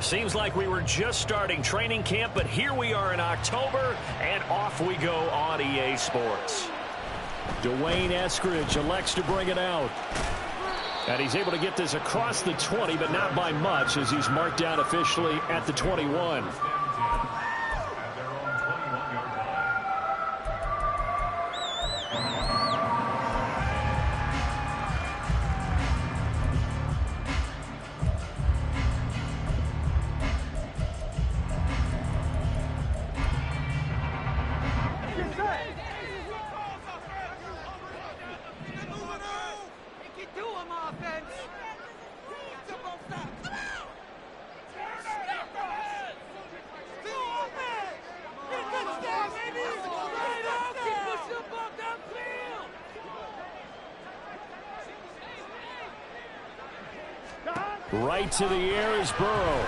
Seems like we were just starting training camp, but here we are in October, and off we go on EA Sports. Dwayne Eskridge elects to bring it out. And he's able to get this across the 20, but not by much, as he's marked down officially at the 21. Right to the air is Burrow.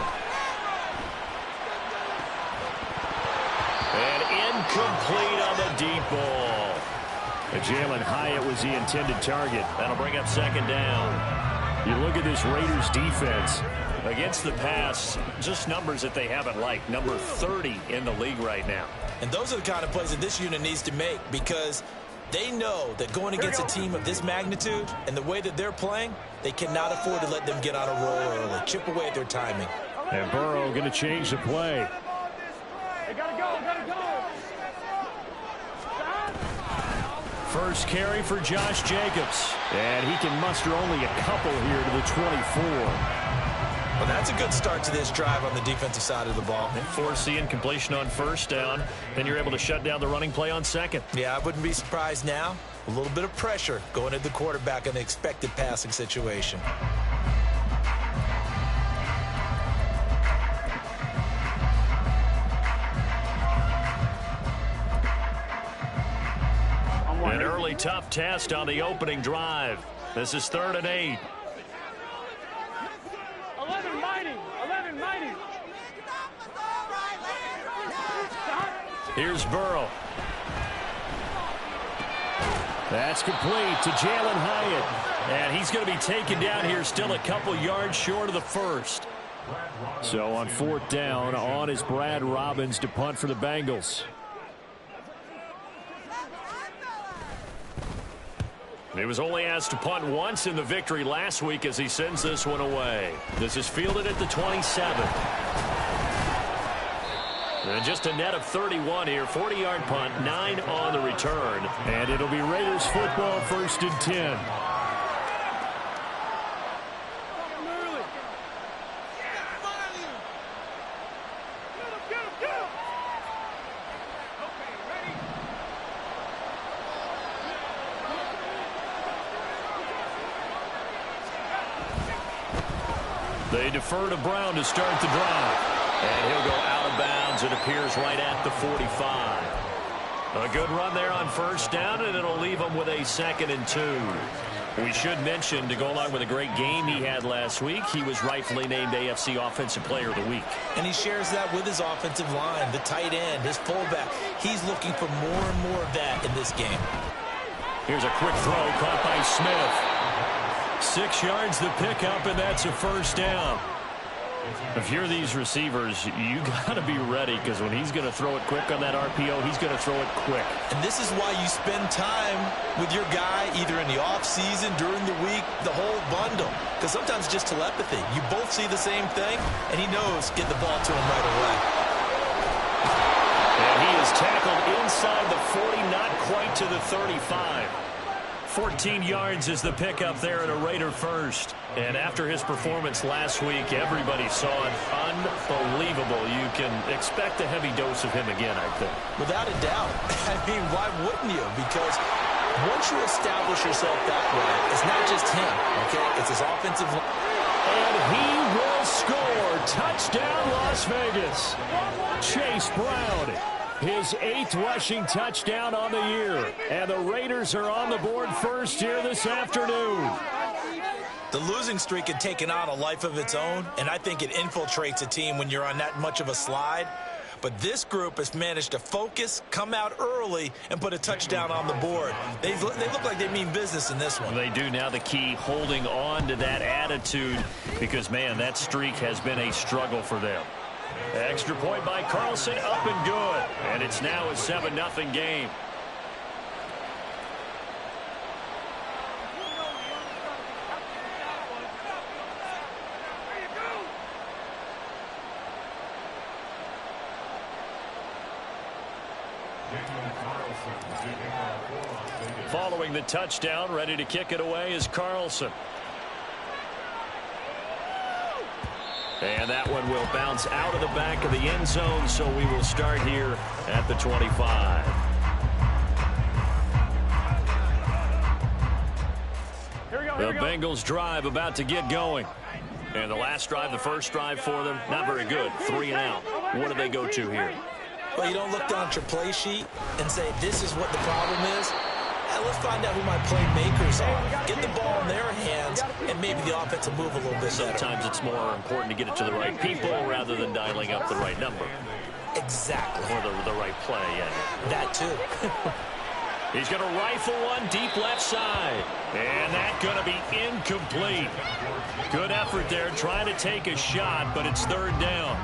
And incomplete on the deep ball. Jalen Hyatt was the intended target. That'll bring up second down. You look at this Raiders defense. Against the pass, just numbers that they haven't liked. Number 30 in the league right now. And those are the kind of plays that this unit needs to make, because they know that going against a team of this magnitude and the way that they're playing, they cannot afford to let them get on a roll early. Chip away at their timing. And Burrow going to change the play. First carry for Josh Jacobs. And he can muster only a couple here to the 24. Well, that's a good start to this drive on the defensive side of the ball. Force the incompletion on first down. Then you're able to shut down the running play on second. Yeah, I wouldn't be surprised now. A little bit of pressure going at the quarterback in the expected passing situation. An early tough test on the opening drive. This is 3rd and 8. 11 mighty. Here's Burrow. That's complete to Jalen Hyatt. And he's going to be taken down here, still a couple yards short of the first. So on 4th down, on is Brad Robbins to punt for the Bengals. He was only asked to punt once in the victory last week as he sends this one away. This is fielded at the 27. And just a net of 31 here. 40-yard punt, 9 on the return. And it'll be Raiders football, 1st and 10. They defer to Brown to start the drive. And he'll go out of bounds. It appears right at the 45. A good run there on first down, and it'll leave him with a 2nd and 2. We should mention, to go along with a great game he had last week, he was rightfully named AFC Offensive Player of the Week. And he shares that with his offensive line, the tight end, his fullback. He's looking for more and more of that in this game. Here's a quick throw caught by Smith. 6 yards the pickup, and that's a first down. If you're these receivers, you got to be ready, because when he's going to throw it quick on that RPO, he's going to throw it quick. And this is why you spend time with your guy either in the offseason, during the week, the whole bundle. Because sometimes just telepathy. You both see the same thing, and he knows get the ball to him right away. And he is tackled inside the 40, not quite to the 35. 14 yards is the pickup there at a Raider first. And after his performance last week, everybody saw it. Unbelievable. You can expect a heavy dose of him again, I think. Without a doubt. I mean, why wouldn't you? Because once you establish yourself that way, it's not just him, okay? It's his offensive line. And he will score. Touchdown, Las Vegas. Chase Brown. His 8th rushing touchdown on the year. And the Raiders are on the board first here this afternoon. The losing streak had taken on a life of its own, and I think it infiltrates a team when you're on that much of a slide. But this group has managed to focus, come out early, and put a touchdown on the board. They look like they mean business in this one. They do. Now the key, holding on to that attitude, because, man, that streak has been a struggle for them. Extra point by Carlson, up and good. And it's now a 7-0 game. Following the touchdown, ready to kick it away is Carlson. And that one will bounce out of the back of the end zone, so we will start here at the 25. The Bengals drive about to get going. And the last drive, the first drive for them, not very good. 3 and out. What do they go to here? Well, you don't look down at your play sheet and say, this is what the problem is. Let's find out who my playmakers are. Get the ball in their hands, and maybe the offense will move a little bit better. Sometimes it's more important to get it to the right people rather than dialing up the right number. Exactly. Or the right play, yeah. That too. He's going to rifle one deep left side. And that's going to be incomplete. Good effort there, trying to take a shot, but it's third down.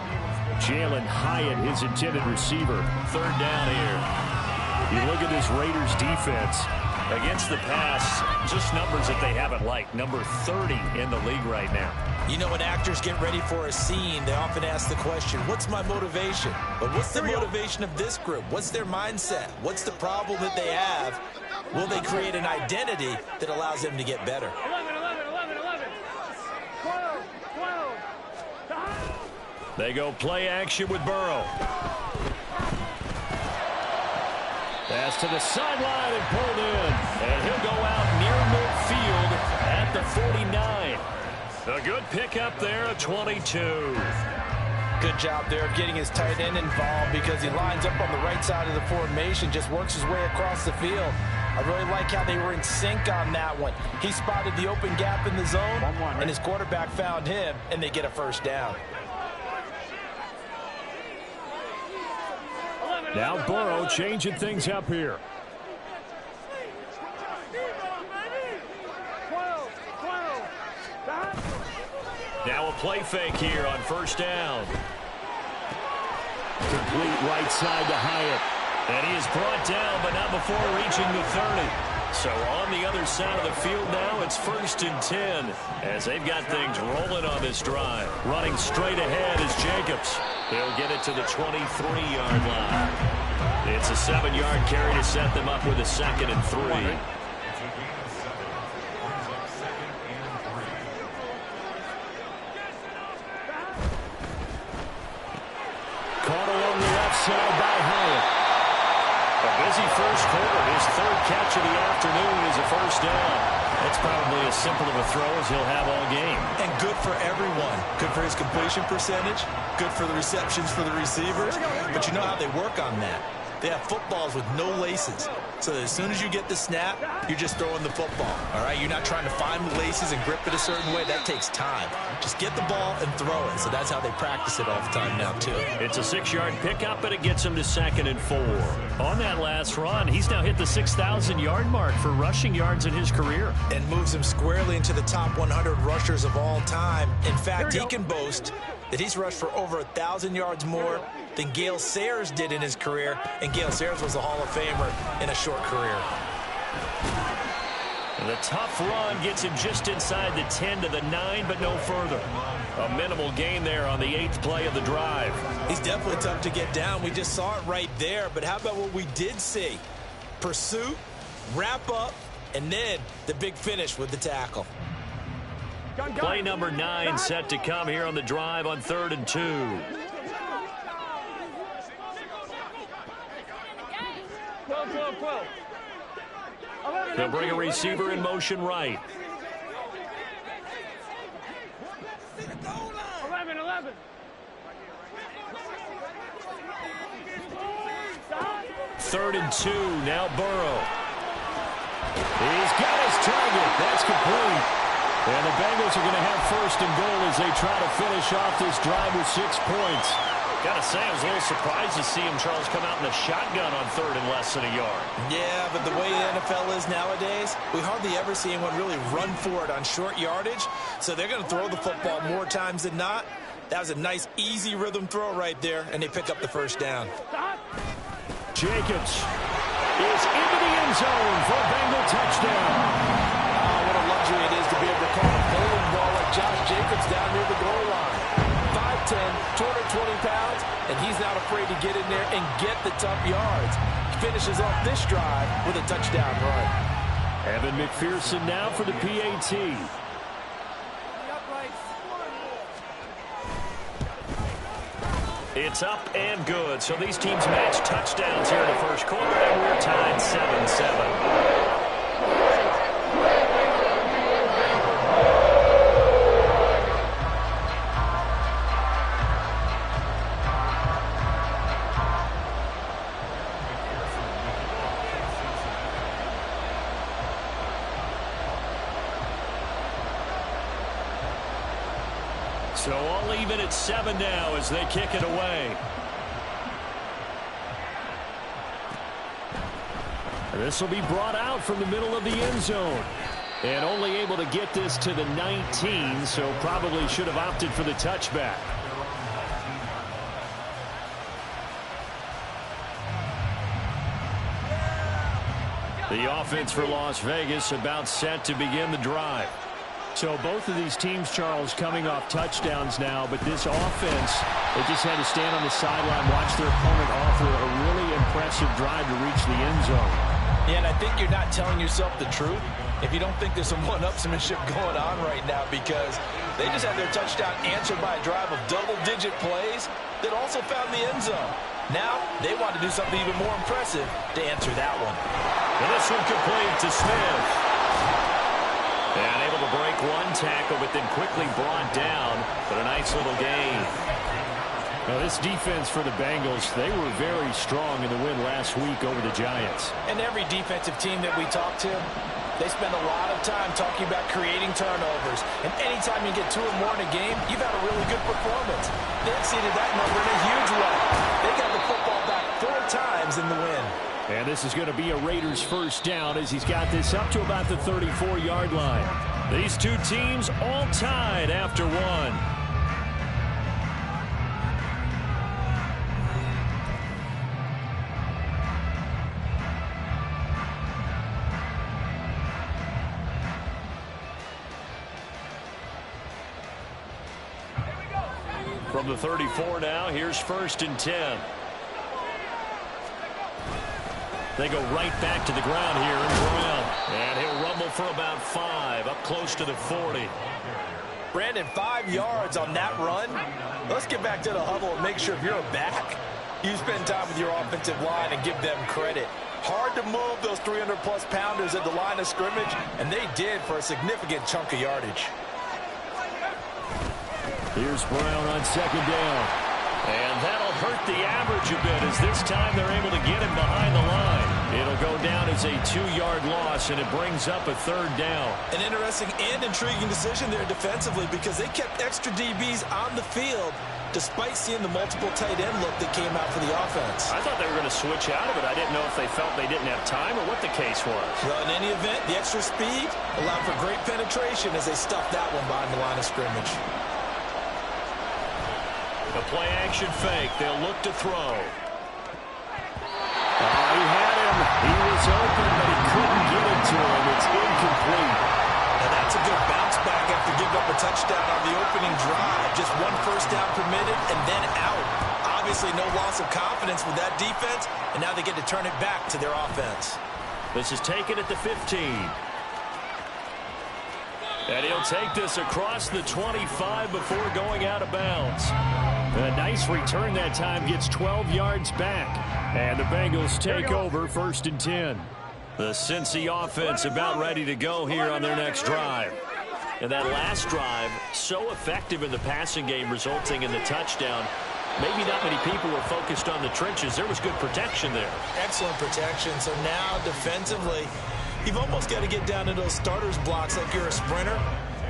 Jalen Hyatt, his intended receiver. Third down here. You look at this Raiders defense against the pass, just numbers that they haven't liked. Number 30 in the league right now. You know, when actors get ready for a scene, they often ask the question, what's my motivation? But what's the motivation of this group? What's their mindset? What's the problem that they have? Will they create an identity that allows them to get better? 12. They go play action with Burrow. Pass to the sideline and pulled in. And he'll go out near midfield at the 49. A good pickup there at 22. Good job there of getting his tight end involved because he lines up on the right side of the formation, just works his way across the field. I really like how they were in sync on that one. He spotted the open gap in the zone, and his quarterback found him, and they get a first down. Now Burrow changing things up here. 12. Now a play fake here on first down. Complete right side to Hyatt. And he is brought down, but not before reaching the 30. So on the other side of the field now, it's 1st and 10 as they've got things rolling on this drive. Running straight ahead is Jacobs. He'll get it to the 23-yard line. It's a 7-yard carry to set them up with a 2nd and 3. Caught along the left side by Hyatt. A busy first quarter. His 3rd catch of the afternoon is a first down. That's probably as simple of a throw as he'll have all game. And good for everyone. Good for his completion percentage. Good for the receptions for the receivers. But you know how they work on that. They have footballs with no laces. So that as soon as you get the snap, you're just throwing the football. All right? You're not trying to find the laces and grip it a certain way. That takes time. Just get the ball and throw it. So that's how they practice it all the time now, too. It's a 6-yard pickup, but it gets him to 2nd and 4. On that last run, he's now hit the 6,000-yard mark for rushing yards in his career. And moves him squarely into the top 100 rushers of all time. In fact, he can boast that he's rushed for over 1,000 yards more than Gale Sayers did in his career, and Gale Sayers was a Hall of Famer in a short career. And the tough run gets him just inside the 10 to the 9, but no further. A minimal gain there on the 8th play of the drive. He's definitely tough to get down. We just saw it right there, but how about what we did see? Pursuit, wrap up, and then the big finish with the tackle. Play number 9 set to come here on the drive on 3rd and 2. They'll bring a receiver in motion right. 11. 3rd and 2, now Burrow. He's got his target. That's complete. And the Bengals are going to have 1st and goal as they try to finish off this drive with 6 points. Gotta say, I was a little surprised to see him, Charles, come out in the shotgun on 3rd and less than a yard. Yeah, but the way the NFL is nowadays, we hardly ever see anyone really run for it on short yardage. So they're going to throw the football more times than not. That was a nice, easy rhythm throw right there, and they pick up the first down. Jacobs is into the end zone for a Bengal touchdown. Oh, what a luxury it is to be able to call a bowling ball like Josh Jacobs down near the goal line. 5'10", 220 pounds, and he's not afraid to get in there and get the tough yards. He finishes off this drive with a touchdown run. Evan McPherson now for the PAT. It's up and good. So these teams match touchdowns here in the first quarter, and we're tied 7-7. So all even at 7 now as they kick it away. This will be brought out from the middle of the end zone. And only able to get this to the 19, so probably should have opted for the touchback. The offense for Las Vegas about set to begin the drive. So both of these teams, Charles, coming off touchdowns now, but this offense, they just had to stand on the sideline, watch their opponent offer a really impressive drive to reach the end zone. Yeah, and I think you're not telling yourself the truth if you don't think there's some one-upsmanship going on right now, because they just had their touchdown answered by a drive of double-digit plays that also found the end zone. Now they want to do something even more impressive to answer that one. And this one complete to Smith. And able to break one tackle, but then quickly brought down. But a nice little gain. Now this defense for the Bengals, they were very strong in the win last week over the Giants. And every defensive team that we talk to, they spend a lot of time talking about creating turnovers. And anytime you get 2 or more in a game, you've had a really good performance. They exceeded that number in a huge way. They got the football back 4 times in the win. And this is going to be a Raiders first down as he's got this up to about the 34-yard line. These two teams all tied after one. From the 34 now, here's 1st and 10. They go right back to the ground here in Brown. And he'll rumble for about 5, up close to the 40. Brandon, 5 yards on that run. Let's get back to the huddle and make sure if you're a back, you spend time with your offensive line and give them credit. Hard to move those 300-plus pounders at the line of scrimmage, and they did for a significant chunk of yardage. Here's Brown on 2nd down. And that'll hurt the average a bit as this time they're able to get him behind the line. It'll go down as a 2-yard loss, and it brings up a 3rd down. An interesting and intriguing decision there defensively, because they kept extra DBs on the field despite seeing the multiple tight end look that came out for the offense. I thought they were going to switch out of it. I didn't know if they felt they didn't have time or what the case was. Well, in any event, the extra speed allowed for great penetration as they stuffed that one behind the line of scrimmage. The play-action fake. They'll look to throw. He had him. He was open, but he couldn't get it to him. It's incomplete. Now that's a good bounce back after giving up a touchdown on the opening drive. Just 1 first down permitted and then out. Obviously no loss of confidence with that defense, and now they get to turn it back to their offense. This is taken at the 15. And he'll take this across the 25 before going out of bounds. A nice return that time, gets 12 yards back. And the Bengals take over 1st and 10. The Cincy offense about ready to go here on their next drive. And that last drive, so effective in the passing game, resulting in the touchdown. Maybe not many people were focused on the trenches. There was good protection there. Excellent protection. So now defensively, you've almost got to get down to those starters blocks like you're a sprinter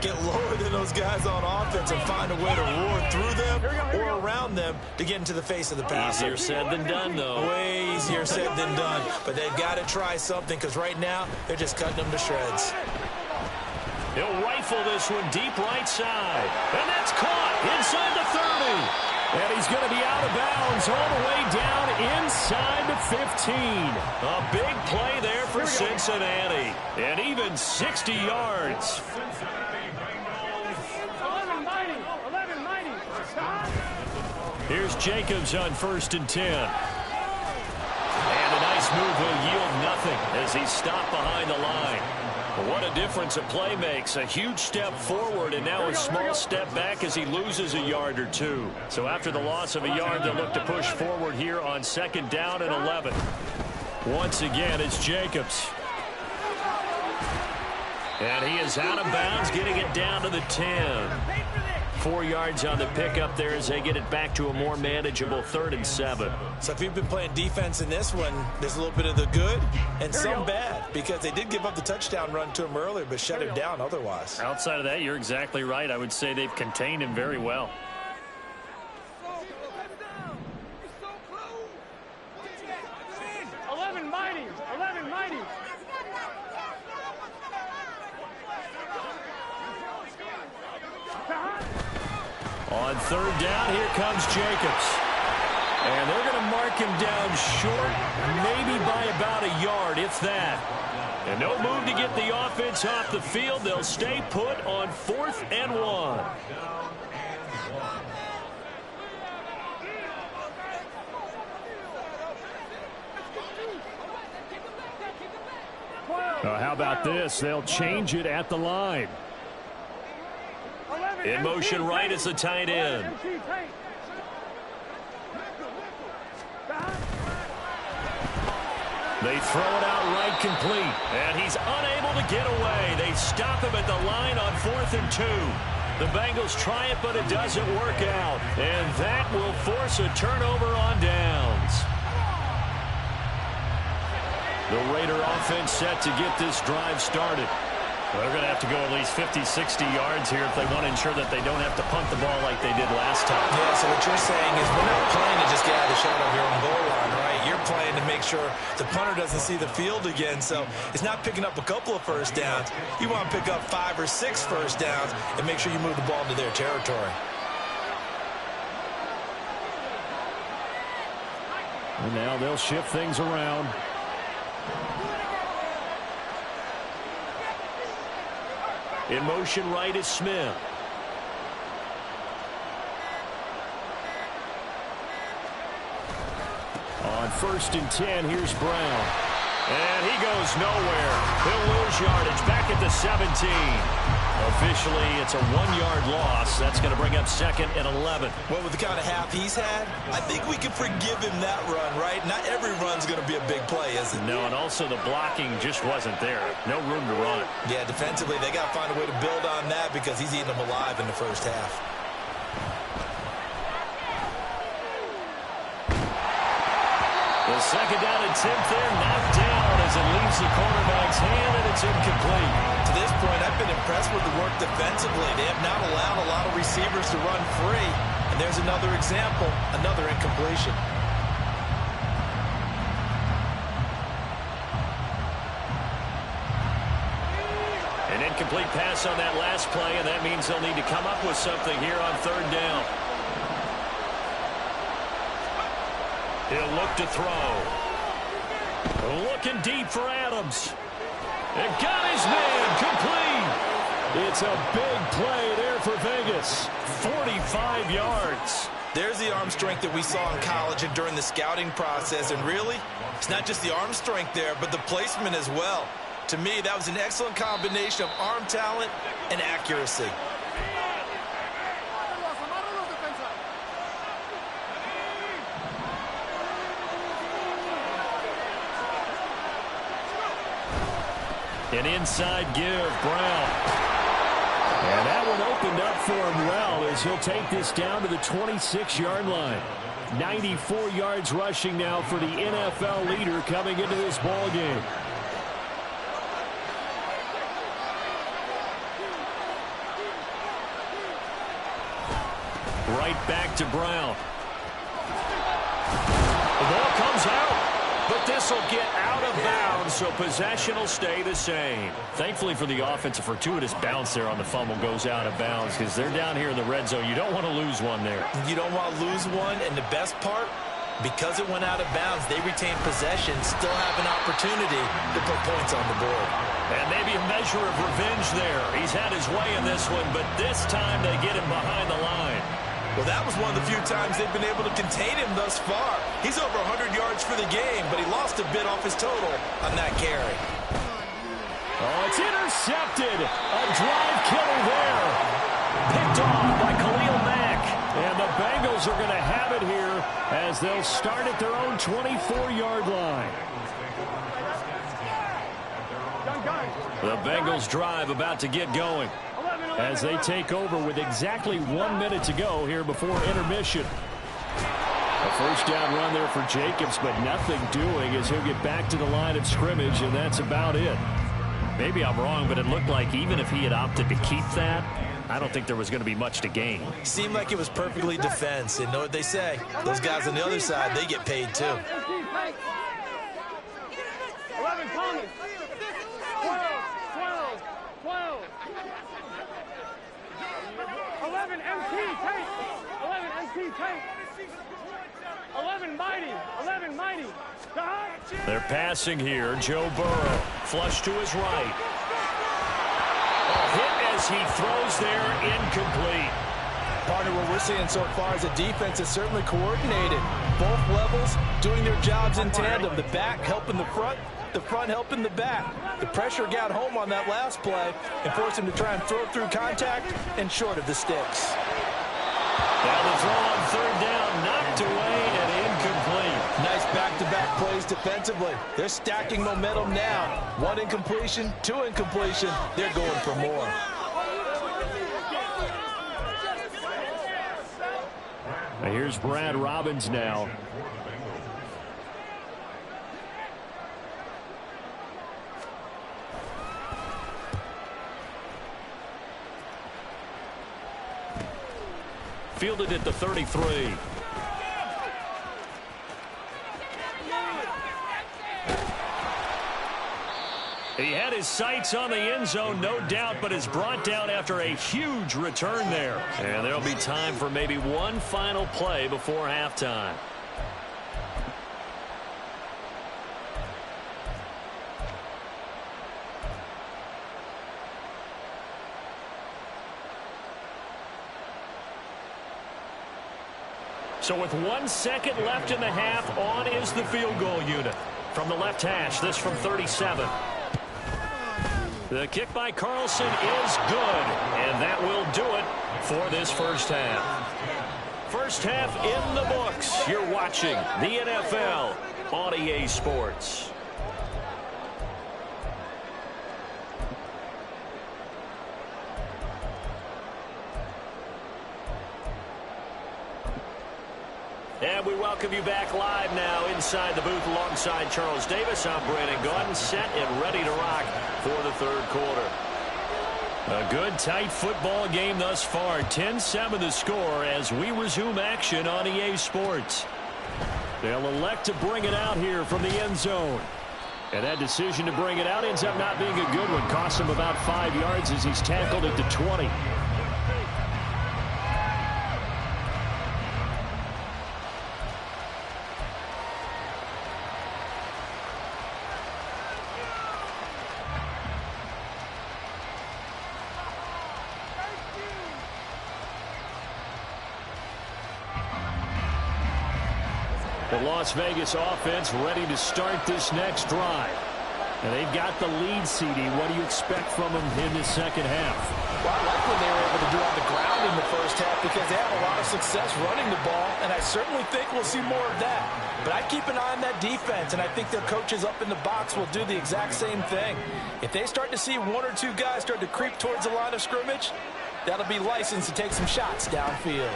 get lower than those guys on offense and find a way to roar through them or around them to get into the face of the passer. Easier said than done, though. Way easier said than done. But they've got to try something because right now they're just cutting them to shreds. He'll rifle this one deep right side. And that's caught inside the 30. And he's going to be out of bounds all the way down inside the 15. A big play there for Cincinnati. And even 60 yards. 11 mighty. 11 mighty. Here's Jacobs on 1st and 10. And a nice move will yield nothing as he's stopped behind the line. What a difference a play makes. A huge step forward and now a small step back as he loses a yard or two. So after the loss of a yard, they'll look to push forward here on 2nd down and 11. Once again, it's Jacobs. And he is out of bounds, getting it down to the 10. 4 yards on the pickup there as they get it back to a more manageable 3rd and 7. So if you've been playing defense in this one, there's a little bit of the good and some bad because they did give up the touchdown run to him earlier but shut him down otherwise. Outside of that, you're exactly right. I would say they've contained him very well. On 3rd down, here comes Jacobs. And they're going to mark him down short, maybe by about a yard, if that. And no move to get the offense off the field. They'll stay put on 4th and 1. How about this? They'll change it at the line. In motion right is the tight end. They throw it out right complete. And he's unable to get away. They stop him at the line on 4th and 2. The Bengals try it, but it doesn't work out. And that will force a turnover on downs. The Raider offense set to get this drive started. Well, they're going to have to go at least 50, 60 yards here if they want to ensure that they don't have to punt the ball like they did last time. Yeah, so what you're saying is we're not playing to just get out of the shot of your own goal line, right? You're playing to make sure the punter doesn't see the field again. So it's not picking up a couple of first downs. You want to pick up 5 or 6 first downs and make sure you move the ball into their territory. And now they'll shift things around. In motion right is Smith. On 1st and 10, here's Brown. And he goes nowhere. He'll lose yardage back at the 17. Officially, it's a 1-yard loss. That's going to bring up 2nd and 11. Well, with the kind of half he's had, I think we can forgive him that run, right? Not every run's going to be a big play, is it? No, and also the blocking just wasn't there. No room to run. Yeah, defensively, they got to find a way to build on that because he's eating them alive in the first half. The 2nd down attempt there knocked down as it leaves the quarterback's hand, and it's incomplete. To this point, I've been impressed with the work defensively. They have not allowed a lot of receivers to run free. And there's another example, another incompletion. An incomplete pass on that last play, and that means they'll need to come up with something here on 3rd down. He'll look to throw. Looking deep for Adams. And got his man complete. It's a big play there for Vegas. 45 yards. There's the arm strength that we saw in college and during the scouting process. And really, it's not just the arm strength there, but the placement as well. To me, that was an excellent combination of arm talent and accuracy. An inside give, Brown. And that one opened up for him well as he'll take this down to the 26-yard line. 94 yards rushing now for the NFL leader coming into this ball game. Right back to Brown. The ball comes out, but this will get out of bounds, so possession will stay the same. Thankfully for the offense, a fortuitous bounce there on the fumble goes out of bounds because they're down here in the red zone. You don't want to lose one there. You don't want to lose one, and the best part, because it went out of bounds, they retain possession, still have an opportunity to put points on the board. And maybe a measure of revenge there. He's had his way in this one, but this time they get him behind the line. Well, that was one of the few times they've been able to contain him thus far. He's over 100 yards for the game, but he lost a bit off his total on that carry. Oh, it's intercepted. A drive killer there. Picked off by Khalil Mack. And the Bengals are going to have it here as they'll start at their own 24-yard line. The Bengals drive about to get going as they take over with exactly 1 minute to go here before intermission. A first down run there for Jacobs, but nothing doing as he'll get back to the line of scrimmage, and that's about it. Maybe I'm wrong, but it looked like even if he had opted to keep that, I don't think there was going to be much to gain. Seemed like it was perfectly defense, and know what they say. Those guys on the other side, they get paid too. 11 Thomas. 12. 11 MT tape. 11 MT tape. 11 mighty. They're passing here. Joe Burrow. Flush to his right. Hit as he throws there, incomplete. Partner, what we're seeing so far is a defense is certainly coordinated. Both levels doing their jobs in tandem. The back helping the front helping the back. The pressure got home on that last play and forced him to try and throw through contact and short of the sticks. Now the throw on third down, knocked away and incomplete. Nice back-to-back plays defensively. They're stacking momentum now. 1 incompletion, 2 incompletion. They're going for more. Now here's Brad Robbins now. Fielded at the 33. He had his sights on the end zone, no doubt, but is brought down after a huge return there. And there'll be time for maybe one final play before halftime. So with 1 second left in the half, on is the field goal unit. From the left hash, this from 37. The kick by Carlson is good, and that will do it for this first half. First half in the books. You're watching the NFL on EA Sports. And we welcome you back live now inside the booth alongside Charles Davis. I'm Brandon Gaudin, set and ready to rock for the third quarter. A good, tight football game thus far. 10-7 the score as we resume action on EA Sports. They'll elect to bring it out here from the end zone. And that decision to bring it out ends up not being a good one. Costs him about 5 yards as he's tackled at the 20. The Las Vegas offense ready to start this next drive. And they've got the lead, CD. What do you expect from them in the second half? Well, I like what they were able to do on the ground in the first half because they had a lot of success running the ball, and I certainly think we'll see more of that. But I'd keep an eye on that defense, and I think their coaches up in the box will do the exact same thing. If they start to see 1 or 2 guys start to creep towards the line of scrimmage, that'll be licensed to take some shots downfield.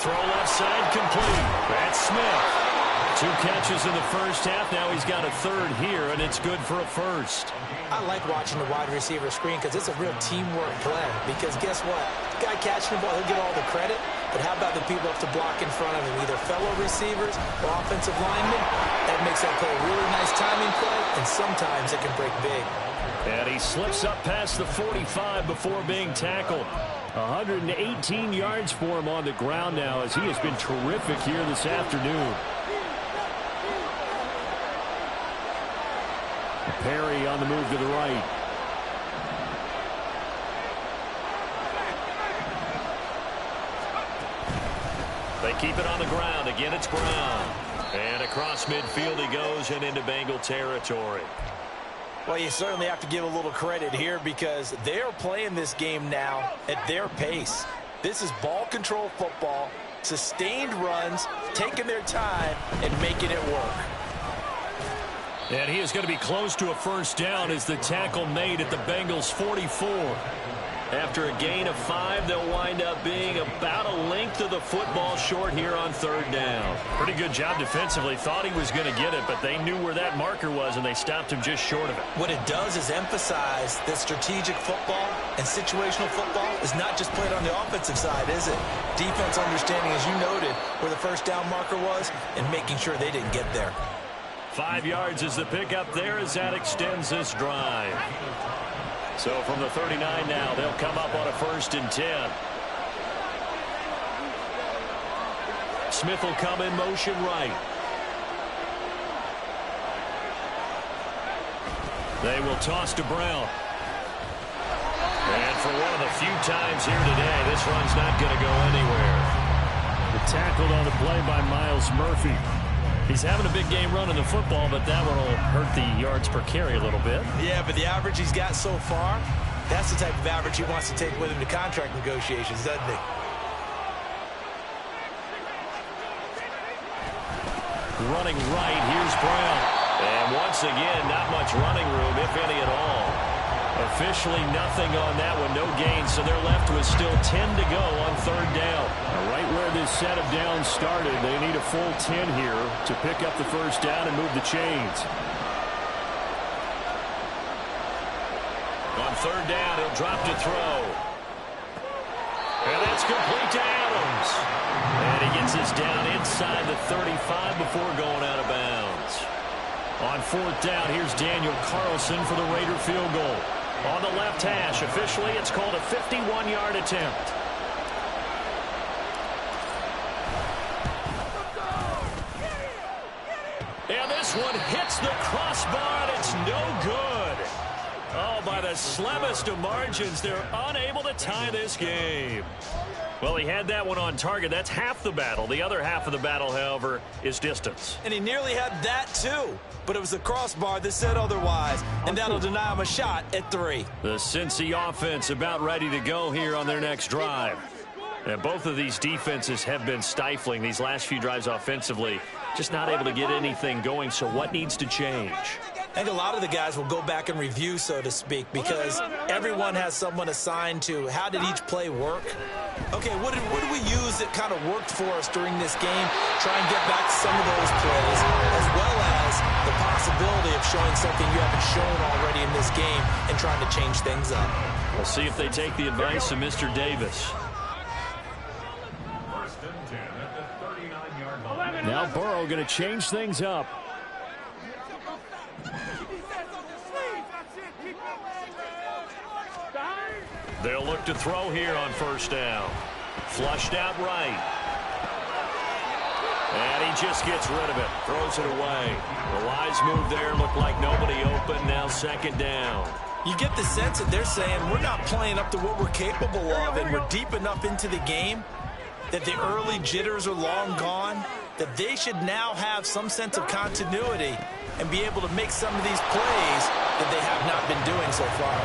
Throw left side complete. That's Smith. 2 catches in the first half. Now he's got a third here, and it's good for a first. I like watching the wide receiver screen because it's a real teamwork play. Because guess what? The guy catching the ball, he'll get all the credit. But how about the people up to block in front of him, either fellow receivers or offensive linemen? That makes that play a really nice timing play, and sometimes it can break big. And he slips up past the 45 before being tackled. 118 yards for him on the ground now, as he has been terrific here this afternoon. Perry on the move to the right. They keep it on the ground. Again, it's Brown. And across midfield he goes and into Bengal territory. Well, you certainly have to give a little credit here because they're playing this game now at their pace. This is ball control football, sustained runs, taking their time, and making it work. And he is going to be close to a first down as the tackle made at the Bengals 44. After a gain of 5, they'll wind up being about a length of the football short here on third down. Pretty good job defensively. Thought he was going to get it, but they knew where that marker was, and they stopped him just short of it. What it does is emphasize that strategic football and situational football is not just played on the offensive side, is it? Defense understanding, as you noted, where the first down marker was and making sure they didn't get there. 5 yards is the pickup there as that extends this drive. So from the 39 now, they'll come up on a 1st and 10. Smith will come in motion right. They will toss to Brown. And for one of the few times here today, this run's not going to go anywhere. Tackled on the play by Miles Murphy. He's having a big game running the football, but that one will hurt the yards per carry a little bit. Yeah, but the average he's got so far, that's the type of average he wants to take with him to contract negotiations, doesn't he? Running right, here's Brown. And once again, not much running room, if any at all. Officially nothing on that one, no gain, so they're left with still 10 to go on third down. Now, right where this set of downs started, they need a full 10 here to pick up the first down and move the chains. On third down, he'll drop to throw. And that's complete to Adams. And he gets this down inside the 35 before going out of bounds. On fourth down, here's Daniel Carlson for the Raider field goal. On the left hash, officially it's called a 51-yard attempt. And this one hits the crossbar, and it's no good. Oh, by the slimmest of margins, they're unable to tie this game. Well, he had that one on target. That's half the battle. The other half of the battle, however, is distance. And he nearly had that, too. But it was the crossbar that said otherwise, and that'll deny him a shot at 3. The Cincy offense about ready to go here on their next drive. And both of these defenses have been stifling these last few drives offensively. Just not able to get anything going, so what needs to change? I think a lot of the guys will go back and review, so to speak, because everyone has someone assigned to how did each play work. Okay, what did we use that kind of worked for us during this game? Try and get back to some of those plays, as well as the possibility of showing something you haven't shown already in this game and trying to change things up. We'll see if they take the advice of Mr. Davis. Now Burrow going to change things up. They'll look to throw here on first down. Flushed out right. And he just gets rid of it. Throws it away. The wise move there. Looked like nobody open. Now second down. You get the sense that they're saying we're not playing up to what we're capable of, and we're deep enough into the game that the early jitters are long gone, that they should now have some sense of continuity and be able to make some of these plays that they have not been doing so far.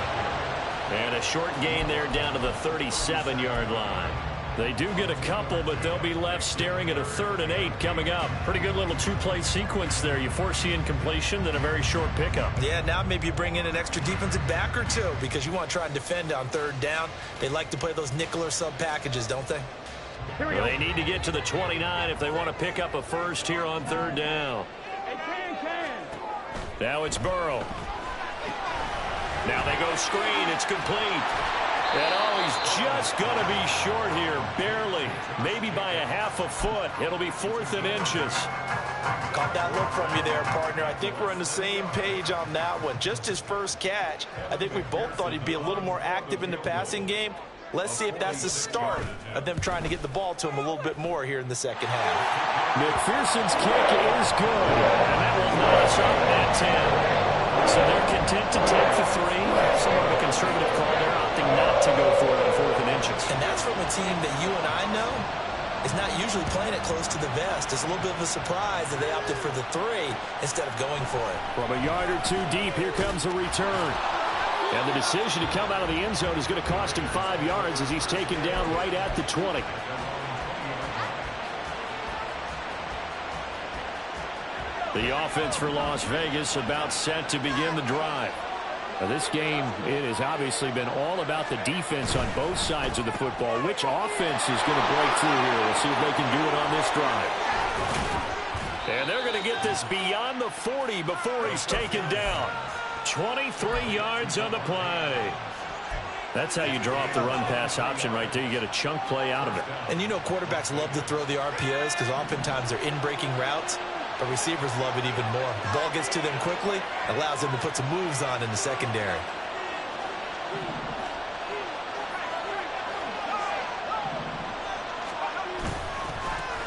And a short gain there down to the 37-yard line. They do get a couple, but they'll be left staring at a 3rd and 8 coming up. Pretty good little two-play sequence there. You force the incompletion, then a very short pickup. Yeah, now maybe you bring in an extra defensive back or two because you want to try and defend on third down. They like to play those nickel or sub packages, don't they? Well, they need to get to the 29 if they want to pick up a first here on third down. Now it's Burrow. Now they go screen. It's complete. And oh, he's just going to be short here, barely. Maybe by a half a foot. It'll be 4th and inches. Caught that look from you there, partner. I think we're on the same page on that one. Just his first catch. I think we both thought he'd be a little more active in the passing game. Let's see if that's the start of them trying to get the ball to him a little bit more here in the second half. McPherson's kick is good, and that will knock us up at 10. So they're content to take the 3. Somewhat of a conservative call. They're opting not to go for it on 4th and inches. And that's from a team that you and I know is not usually playing it close to the vest. It's a little bit of a surprise that they opted for the 3 instead of going for it. From a yard or 2 deep, here comes a return. And the decision to come out of the end zone is going to cost him 5 yards as he's taken down right at the 20. The offense for Las Vegas about set to begin the drive. Now this game, it has obviously been all about the defense on both sides of the football. Which offense is going to break through here? We'll see if they can do it on this drive. And they're going to get this beyond the 40 before he's taken down. 23 yards on the play. That's how you draw up the run-pass option right there. You get a chunk play out of it. And you know quarterbacks love to throw the RPOs because oftentimes they're in-breaking routes. But receivers love it even more. The ball gets to them quickly, allows them to put some moves on in the secondary.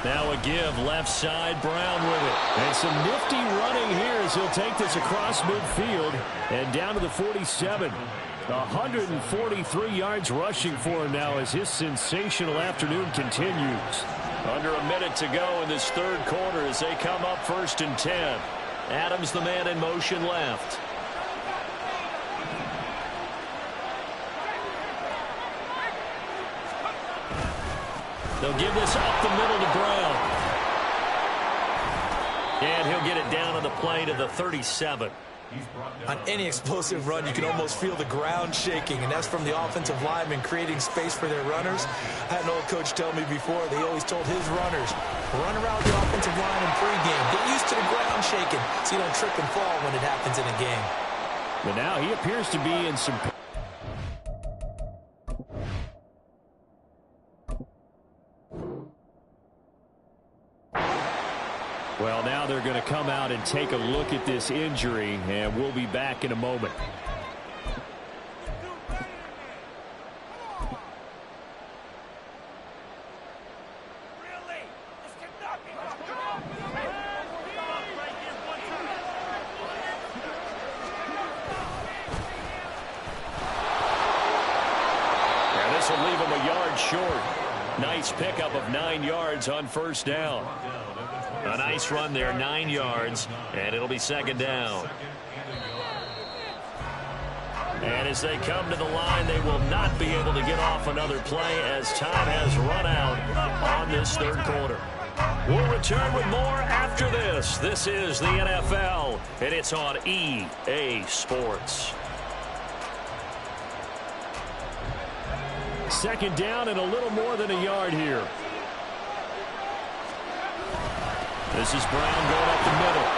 Now a give, left side, Brown with it. And some nifty running here as he'll take this across midfield and down to the 47. 143 yards rushing for him now as his sensational afternoon continues. Under a minute to go in this 3rd quarter as they come up 1st and 10. Adams the man in motion left. They'll give this up the middle to Brown. And he'll get it down on the play to the 37. On any explosive run, you can almost feel the ground shaking, and that's from the offensive linemen creating space for their runners. I had an old coach tell me before, they always told his runners, run around the offensive line in pregame. Get used to the ground shaking so you don't trip and fall when it happens in a game. But now he appears to be in some... Well, now they're going to come out and take a look at this injury, and we'll be back in a moment. And this will leave him a yard short. Nice pickup of 9 yards on 1st down. A nice run there, 9 yards, and it'll be 2nd down. And as they come to the line, they will not be able to get off another play as time has run out on this 3rd quarter. We'll return with more after this. This is the NFL, and it's on EA Sports. 2nd down and a little more than a yard here. This is Brown going up the middle.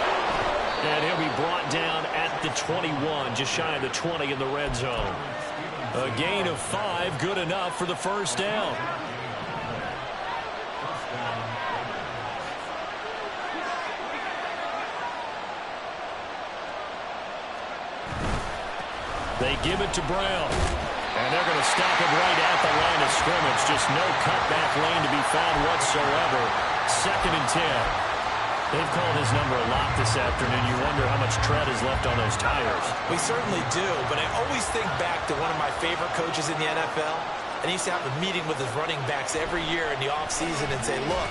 And he'll be brought down at the 21, just shy of the 20 in the red zone. A gain of 5, good enough for the 1st down. They give it to Brown. And they're going to stop it right at the line of scrimmage. Just no cutback lane to be found whatsoever. 2nd and 10. They've called his number a lot this afternoon. You wonder how much tread is left on those tires. We certainly do, but I always think back to one of my favorite coaches in the NFL, and he used to have a meeting with his running backs every year in the offseason and say, look,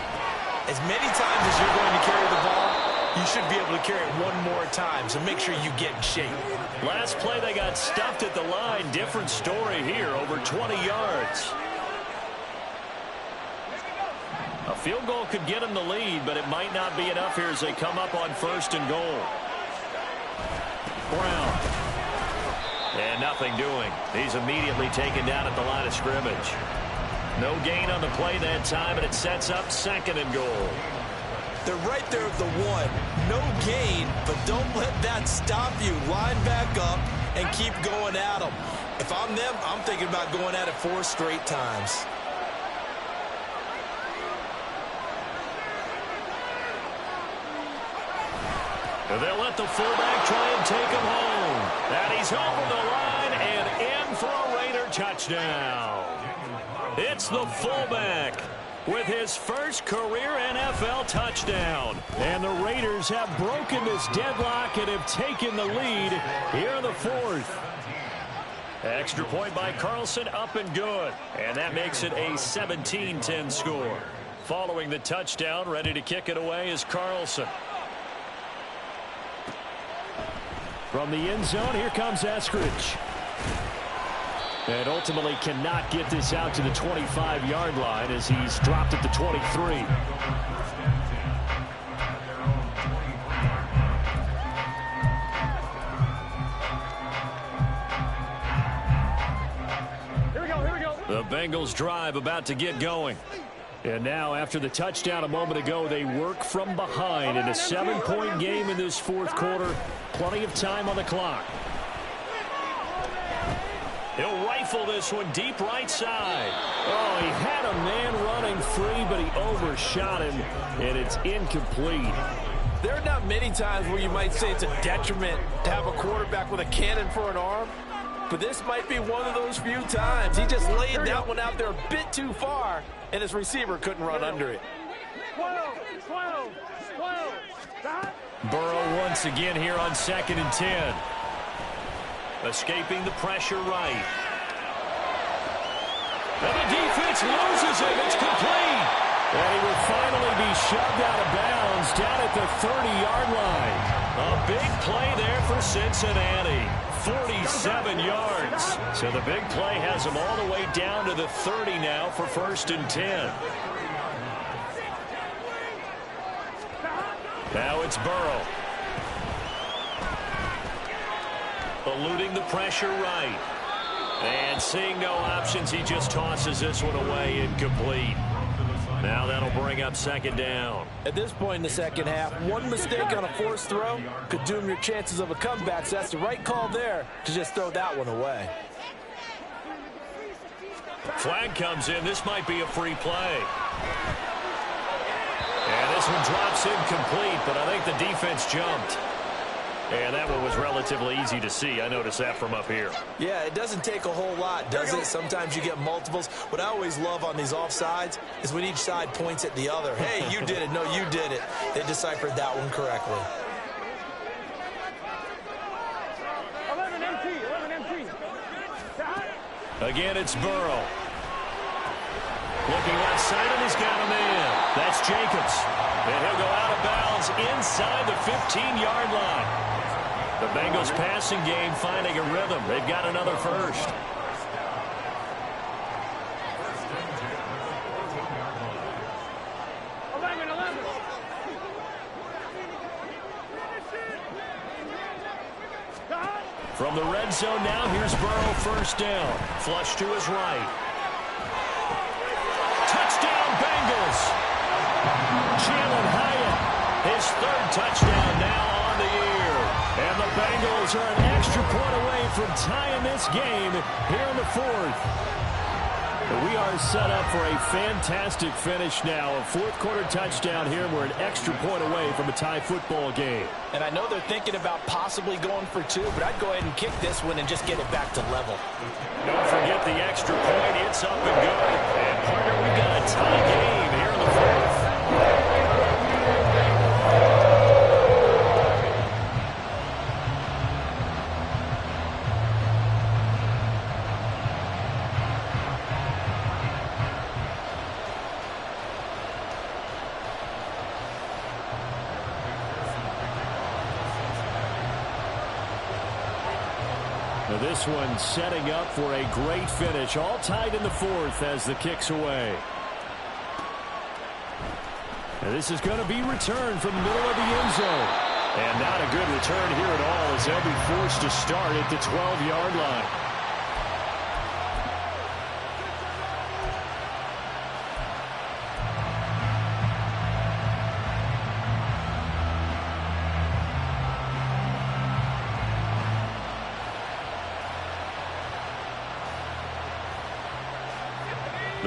as many times as you're going to carry the ball, you should be able to carry it one more time, so make sure you get in shape. Last play, they got stuffed at the line. Different story here, over 20 yards. A field goal could get him the lead, but it might not be enough here as they come up on 1st and goal. Brown. And nothing doing. He's immediately taken down at the line of scrimmage. No gain on the play that time, and it sets up 2nd and goal. They're right there at the 1. No gain, but don't let that stop you. Line back up and keep going at them. If I'm them, I'm thinking about going at it 4 straight times. They'll let the fullback try and take him home. And he's over the line and in for a Raider touchdown. It's the fullback with his first career NFL touchdown. And the Raiders have broken this deadlock and have taken the lead here in the 4th. Extra point by Carlson, up and good. And that makes it a 17-10 score. Following the touchdown, ready to kick it away is Carlson. From the end zone, here comes Eskridge. And ultimately cannot get this out to the 25-yard line as he's dropped at the 23. Here we go. The Bengals drive about to get going. And now, after the touchdown a moment ago, they work from behind in a 7-point game in this 4th quarter. Plenty of time on the clock. He'll rifle this one deep right side. Oh, he had a man running free, but he overshot him, and it's incomplete. There are not many times where you might say it's a detriment to have a quarterback with a cannon for an arm. But this might be one of those few times. He just laid that one out there a bit too far, and his receiver couldn't run under it. 12. Burrow once again here on 2nd and 10. Escaping the pressure right. And the defense loses him. It's complete. And he will finally be shoved out of bounds down at the 30-yard line. A big play there for Cincinnati. 47 yards. So the big play has him all the way down to the 30 now for 1st and 10. Now it's Burrow. Eluding the pressure right. And seeing no options, he just tosses this one away, incomplete. Now that'll bring up 2nd down. At this point in the second half, one mistake on a forced throw could doom your chances of a comeback. So that's the right call there to just throw that one away. Flag comes in. This might be a free play. And this one drops incomplete, but I think the defense jumped. And that one was relatively easy to see. I noticed that from up here. Yeah, it doesn't take a whole lot, does it? Sometimes you get multiples. What I always love on these offsides is when each side points at the other. Hey, you did it. No, you did it. They deciphered that one correctly. 11 MT. Again, it's Burrow. Looking left side, and he's got a man. That's Jacobs. And he'll go out of bounds inside the 15-yard line. The Bengals passing game finding a rhythm. They've got another first. From the red zone now, here's Burrow, 1st down. Flush to his right. Touchdown, Bengals. Jalen Hyatt, his 3rd touchdown now on the year. And the Bengals are an extra point away from tying this game here in the 4th. We are set up for a fantastic finish now. A 4th quarter touchdown here. We're an extra point away from a tie football game. And I know they're thinking about possibly going for 2, but I'd go ahead and kick this one and just get it back to level. Don't forget the extra point. It's up and good. And partner, we've got a tie game here in the 4th. This one setting up for a great finish. All tied in the 4th as the kick's away. And this is going to be returned from the middle of the end zone. And not a good return here at all as they'll be forced to start at the 12-yard line.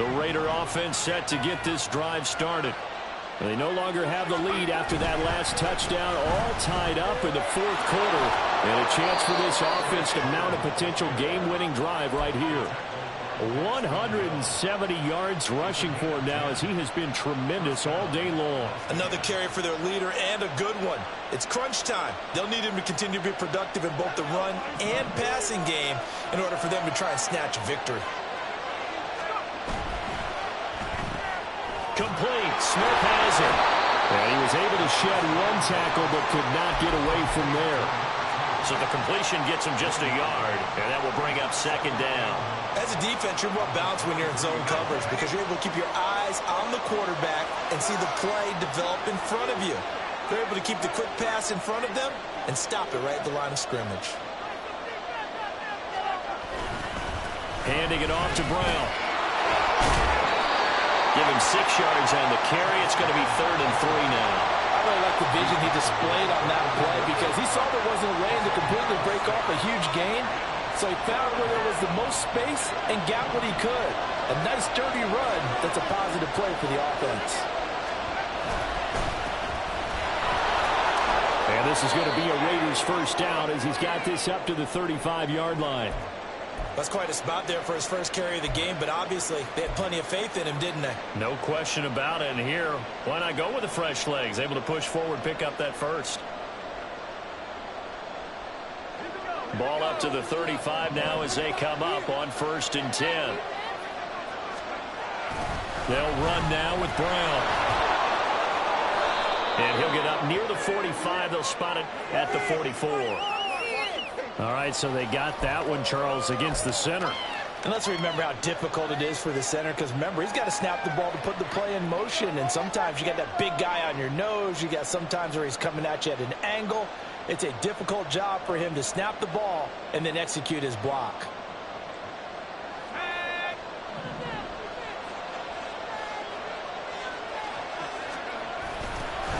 The Raider offense set to get this drive started. They no longer have the lead after that last touchdown, all tied up in the fourth quarter. And a chance for this offense to mount a potential game-winning drive right here. 170 yards rushing for him now as he has been tremendous all day long. Another carry for their leader and a good one. It's crunch time. They'll need him to continue to be productive in both the run and passing game in order for them to try and snatch a victory. Complete. Smith has it. And he was able to shed one tackle but could not get away from there. So the completion gets him just a yard, and that will bring up second down. As a defense, you're more balanced when you're in zone coverage because you're able to keep your eyes on the quarterback and see the play develop in front of you. They're able to keep the quick pass in front of them and stop it right at the line of scrimmage. Handing it off to Brown. Give him 6 yards on the carry. It's going to be 3rd and 3 now. I really like the vision he displayed on that play because he saw there wasn't a lane to completely break off a huge gain. So he found where there was the most space and got what he could. A nice, dirty run that's a positive play for the offense. And this is going to be a Raiders first down as he's got this up to the 35-yard line. That's quite a spot there for his first carry of the game, but obviously they had plenty of faith in him, didn't they? No question about it. And here, why not go with the fresh legs? Able to push forward, pick up that first. Ball up to the 35 now as they come up on 1st and 10. They'll run now with Brown. And he'll get up near the 45. They'll spot it at the 44. All right, so they got that one, Charles, against the center. And let's remember how difficult it is for the center because, remember, he's got to snap the ball to put the play in motion. And sometimes you got that big guy on your nose. You got sometimes where he's coming at you at an angle. It's a difficult job for him to snap the ball and then execute his block.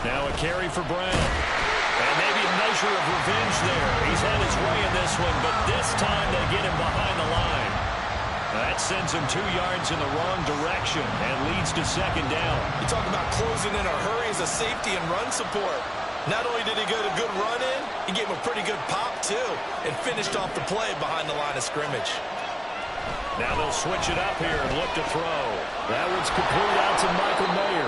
Now a carry for Brown. And maybe a measure of revenge there. He's had his way in this one, but this time they get him behind the line. That sends him 2 yards in the wrong direction and leads to second down. You talk about closing in a hurry as a safety and run support. Not only did he get a good run in, he gave him a pretty good pop, too, and finished off the play behind the line of scrimmage. Now they'll switch it up here and look to throw. That one's complete out to Michael Mayer.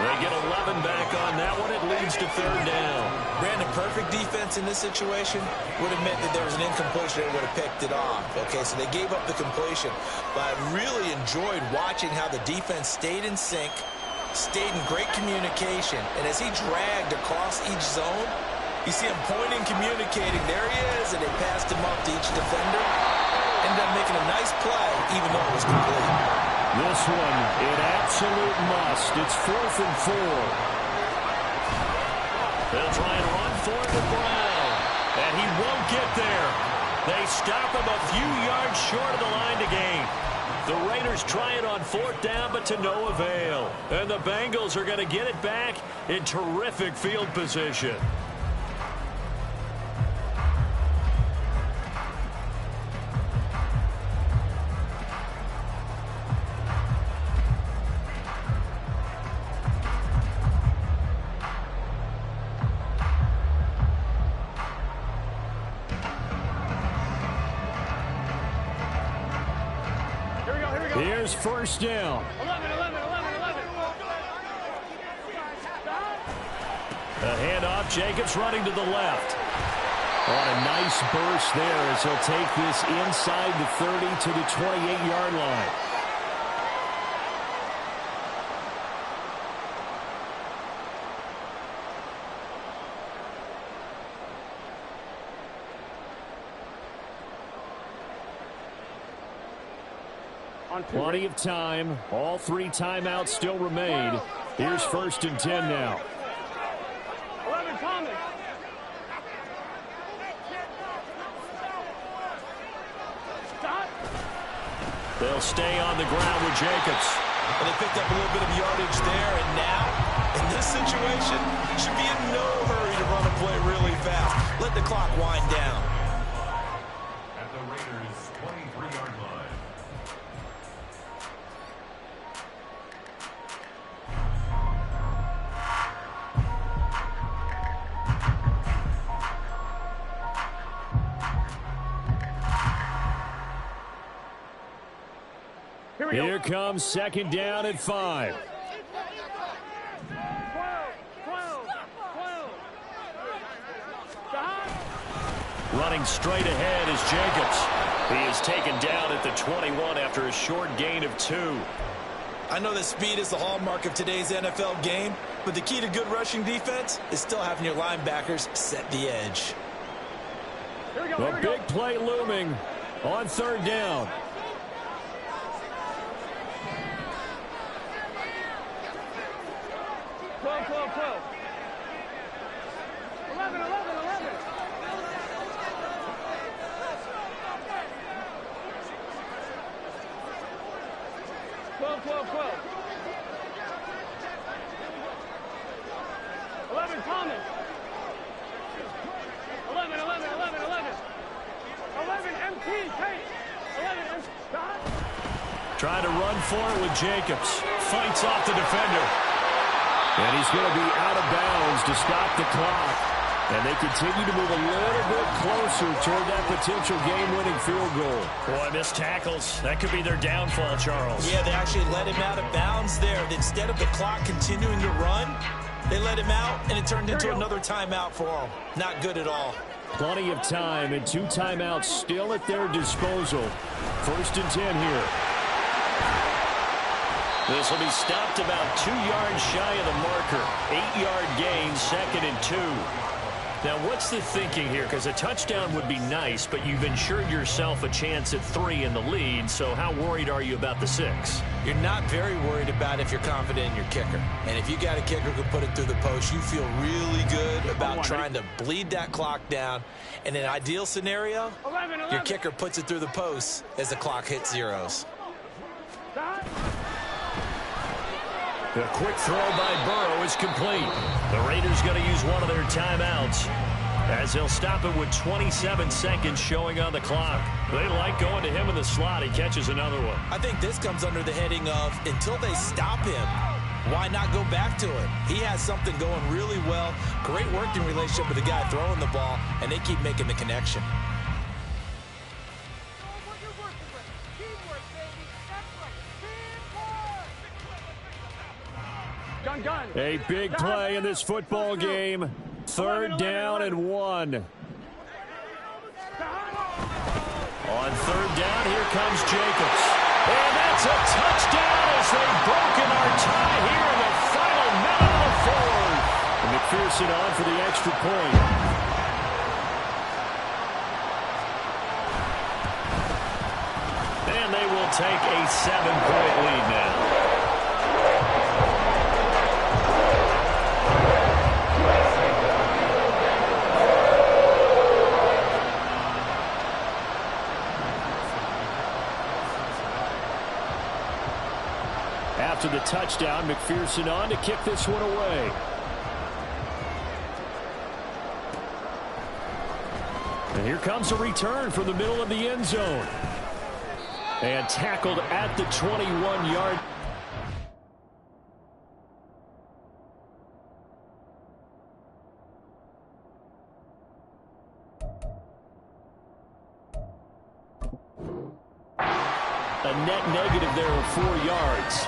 They get 11 back on that one. It leads to third down. Brandon, perfect defense in this situation would have meant that there was an incompletion. They would have picked it off. Okay, so they gave up the completion. But I really enjoyed watching how the defense stayed in sync, stayed in great communication. And as he dragged across each zone, you see him pointing, communicating. There he is, and they passed him up to each defender. Ended up making a nice play, even though it was complete. This one, an absolute must. It's 4th and 4. They'll try and run for it with Brown. And he won't get there. They stop him a few yards short of the line to gain. The Raiders try it on 4th down, but to no avail. And the Bengals are going to get it back in terrific field position. Here's first down. 11. A handoff. Jacobs running to the left. On a nice burst there as he'll take this inside the 30 to the 28-yard line. Plenty of time. All 3 timeouts still remain. Here's 1st and 10 now. 11 coming. Stop. They'll stay on the ground with Jacobs. And they picked up a little bit of yardage there, and now, in this situation, should be in no hurry to run a play really fast. Let the clock wind down. At the Raiders' 23-yard line. Here comes second down at 5. 12. Running straight ahead is Jacobs. He is taken down at the 21 after a short gain of 2. I know that speed is the hallmark of today's NFL game, but the key to good rushing defense is still having your linebackers set the edge. A big play looming on third down. 12. 11. 12. 11 Thomas. 11 MT Kate. 11 MT. Trying to run for it with Jacobs. Fights off the defender. And he's going to be out of bounds to stop the clock. And they continue to move a little bit closer toward that potential game-winning field goal. Boy, missed tackles. That could be their downfall, Charles. Yeah, they actually let him out of bounds there. Instead of the clock continuing to run, they let him out, and it turned into another timeout for him. Not good at all. Plenty of time and 2 timeouts still at their disposal. 1st and 10 here. This will be stopped about 2 yards shy of the marker. 8-yard gain, 2nd and 2. Now, what's the thinking here? Because a touchdown would be nice, but you've ensured yourself a chance at 3 in the lead, so how worried are you about the 6? You're not very worried about if you're confident in your kicker. And if you got a kicker who can put it through the post, you feel really good about trying to bleed that clock down. In an ideal scenario, 11. your kicker puts it through the post as the clock hits zeros. The quick throw by Burrow is complete. The Raiders going to use one of their timeouts as they'll stop it with 27 seconds showing on the clock. They like going to him in the slot. He catches another one. I think this comes under the heading of until they stop him, why not go back to it? He has something going really well. Great working relationship with the guy throwing the ball, and they keep making the connection. A big play in this football game. 3rd down and 1. On 3rd down, here comes Jacobs. And that's a touchdown as they've broken our tie here in the final minute of the 4th. And McPherson on for the extra point. And they will take a 7-point lead now. After the touchdown, McPherson on to kick this one away. And here comes a return from the middle of the end zone. And tackled at the 21-yard. A net negative there of 4 yards.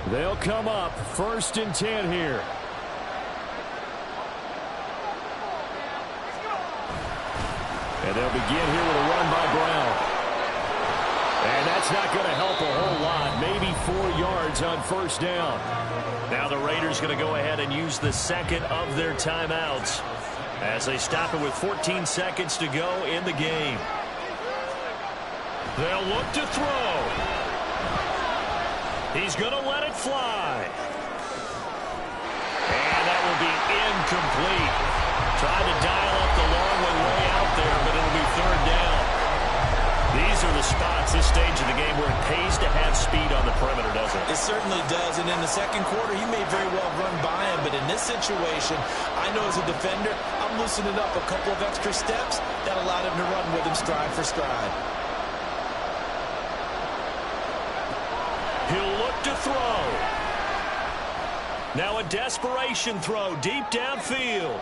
They'll come up 1st and 10 here. And they'll begin here with a run by Brown. And that's not going to help a whole lot. Maybe 4 yards on 1st down. Now the Raiders going to go ahead and use the 2nd of their timeouts as they stop it with 14 seconds to go in the game. They'll look to throw. He's going to let it fly. And that will be incomplete. Tried to dial up the long one way out there, but it'll be 3rd down. These are the spots, this stage of the game, where it pays to have speed on the perimeter, doesn't it? It certainly does, and in the 2nd quarter, he may very well run by him, but in this situation, I know as a defender, I Tom loosening up a couple of extra steps. That allowed him to run with him stride for stride. He'll look to throw. Now a desperation throw deep downfield.